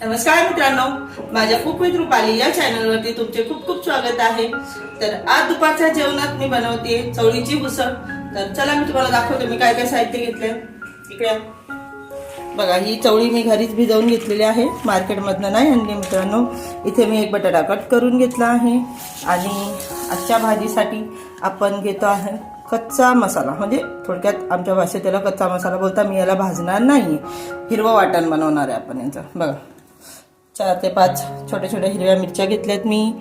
नमस्कार मित्रांनो, माझ्या कुक विथ रुपाली या चॅनलवरती तुमचे खूप खूप स्वागत आहे। तर आज दुपारच्या जेवणात मी बनवते चवळीची उसळ। तर चला मी तुम्हाला दाखवते मी काय काय साहित्य घेतले। इकडे बघा, ही चवळी मी घरीच भिजवून घेतलेली आहे, मार्केटमधनं नाही आणली मित्रांनो। इथे मी एक बटाटा कट करून घेतला आहे आणि आजच्या भाजीसाठी आपण घेतो आहे कच्चा मसाला, म्हणजे थोडक्यात आमच्या भाषेत त्याला कच्चा मसाला बोलता। मी याला भाजणार नाही, हिरवं वाटण बनवणार आहे आपण यांचं। बघा, 4 ते 5 छोटे छोटे हिरव्या मिरच्या घेतल्यात मी।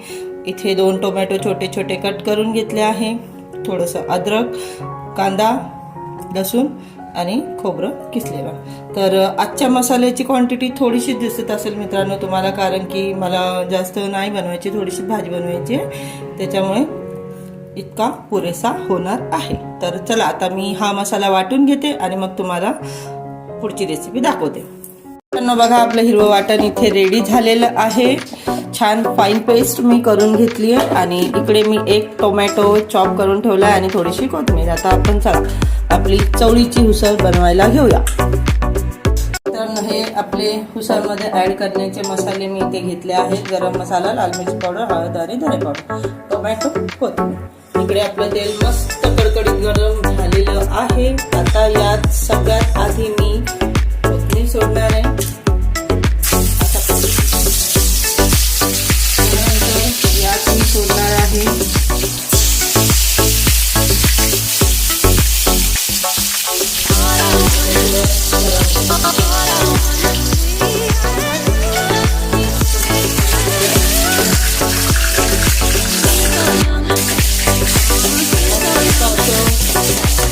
इथे 2 टोमॅटो छोटे छोटे कट करून घेतले आहे, थोडंसं अद्रक, कांदा, लसूण आणि खोबरं किसलेलं। तर आजच्या मसाल्याची क्वांटिटी थोडीशी दिसत असेल मित्रांनो तुम्हाला, कारण की मला जास्त नाही बनवायची, थोडीशी भाजी बनवायची आहे, त्याच्यामुळे इतका पुरेसा होणार आहे। तर चला आता मी हा मसाला वाटून घेते आणि मग तुम्हाला पुढची रेसिपी दाखवते। बघा, आपलं हिरवं वाटण इथे रेडी झालेलं आहे, छान फाईन पेस्ट मी करून घेतली आहे। आणि इकडे मी 1 टोमॅटो चॉप करून ठेवला आहे आणि थोडीशी कोथिंबीर। आता आपण चला आपली चवळीची उसळ बनवायला घेऊया। तर हे आपले उसळमध्ये ऍड करण्याचे मसाले मी इथे घेतले आहेत, गरम मसाला, लाल मिरची पावडर, हळद आणि धने पावडर, टोमॅटो, कोथिंबीर। इकडे आपलं तेल मस्त कडकडीत गरम झालेलं आहे। आता यात सगळ्यात आधी मी कोथिंबीर सोडणार आहे। यात मी सोडणार आहे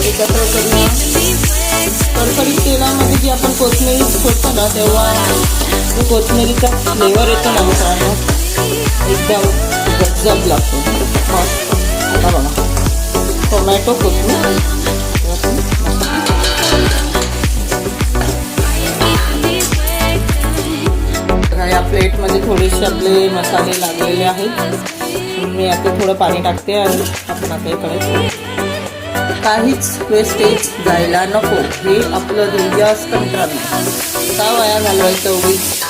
एकत्र करूया। कडकडीत तेलामध्ये जी आपण कोथिंबीर सोडतो ना, तेव्हा जो कोथिंबीरीचा फ्लेवर येतो ना मित्रांनो, एकदम गजब लागतो मस्त। आता बघा, टोमॅटो, कोथिंबीर, या प्लेटमध्ये थोडेसे आपले मसाले लागलेले आहेत। मी आता थोडं पाणी टाकते आणि आपण आता इकडे काहीच वेस्टेज जायला नको, हे आपलं ध्येय असतं मित्रांनो। का वाया घालवायचं उगीच?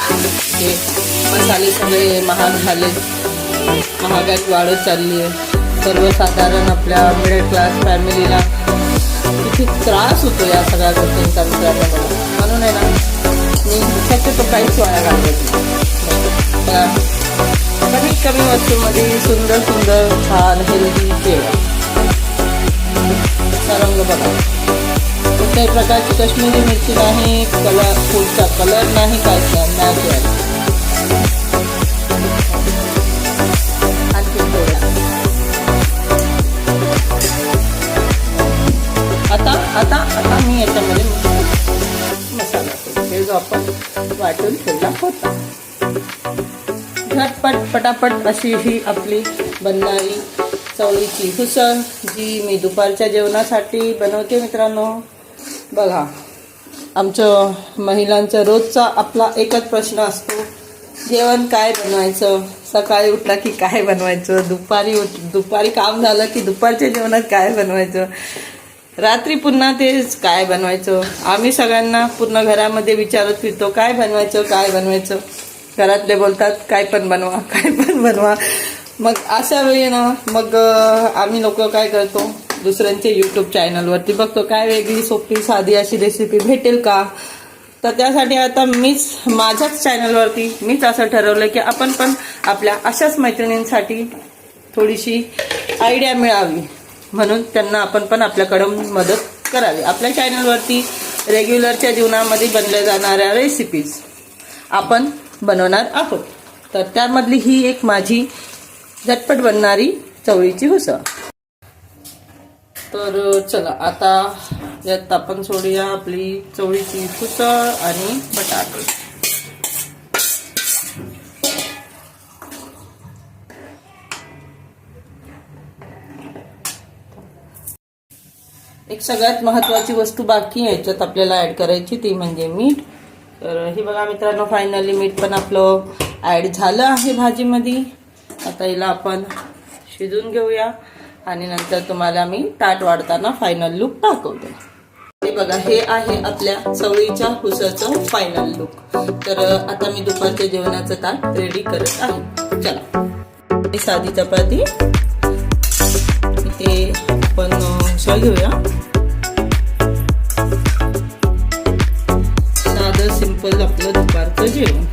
हे मसाले सगळे महाग झाले, महागाई वाढत चालली आहे। सर्वसाधारण आपल्या मिडल क्लास फॅमिलीला किती त्रास होतो या सगळ्या गोष्टींचा मित्रांनो। म्हणून आहे ना, मी शक्यतो काहीच वाया घालवत नाही। कमीत कमी वस्तूमध्ये सुंदर सुंदर छान हेल्दी जेवण। रंग बघा, कुठल्याही प्रकारची काश्मीरी मिरची नाही, कलर फूडचा कलर नाही, काहीच नाही, नॅचरल। आणखी थोडं आता आता आता मी याच्यामध्ये मसाला, हे जो आपण वाटून ठेवला होता, झटपट पटापट अशी ही आपली बनणारी चवळीची उसळ, जी मी दुपारच्या जेवणासाठी बनवते मित्रांनो। बघा, आमचं महिलांचा रोजचा आपला एकच प्रश्न असतो, जेवण काय बनवायचं? सकाळी उठला की काय बनवायचं, दुपारी काम झालं की दुपारच्या जेवणात काय बनवायचं, रात्री पुन्हा तेच काय बनवायचं। आम्ही सगळ्यांना पूर्ण घरामध्ये विचारत फिरतो काय बनवायचं, काय बनवायचं। घरातले बोलतात काय पण बनवा, काय पण बनवा। मग अशा वेळी ना, मग आम्ही लोक काय करतो, दुसऱ्यांचे यूट्यूब चॅनलवरती बघतो काय वेगळी सोपी साधी अशी रेसिपी भेटेल का। तर त्यासाठी आता मीच माझ्याच चॅनलवरती मीच असं ठरवलं की आपण पण आपल्या अशाच मैत्रिणींसाठी थोडीशी आयडिया मिळावी, म्हणून त्यांना आपण पण आपल्याकडून मदत करावी। आपल्या चॅनलवरती रेग्युलरच्या जीवनामध्ये बनल्या जाणाऱ्या रेसिपीज आपण बनवणार आहोत। तर त्यामधली ही एक माझी झटपट बनणारी चवळीची उसळ। तर चला आता यात आपण सोडूया आपली चवळीची उसळ आणि बटाटे। एक सगळ्यात महत्त्वाची वस्तू बाकी याच्यात आपल्याला ऍड करायची, ती म्हणजे मीठ। तर हे बघा मित्रांनो, फायनली मीठ पण आपलं ऍड झालं आहे भाजीमध्ये। आता हिला आपण शिजून घेऊया आणि नंतर तुम्हाला मी ताट वाढताना फायनल लुक दाखवते। हे बघा, हे आहे आपल्या चवळीच्या उसळचं फायनल लुक. तर आता मी दुपारच्या जेवणाचं ताट रेडी करत आहे. चला, ही साधी चपाती, इथे आपण उसळ घेऊया. साधं सिंपल आपलं दुपारचं जेवण.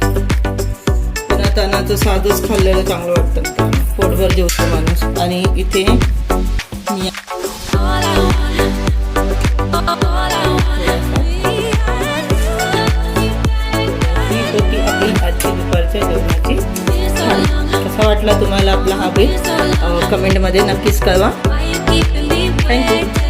तानाचं साधंच खाल्लेलं चांगलं वाटतं, पोटभर जेवतो माणूस. आणि इथे ही होती आपली आजची दुपारच्या जेवणाची थाळी. कसा वाटला तुम्हाला आपला हा बेत कमेंटमध्ये नक्कीच कळवा. थँक्यू.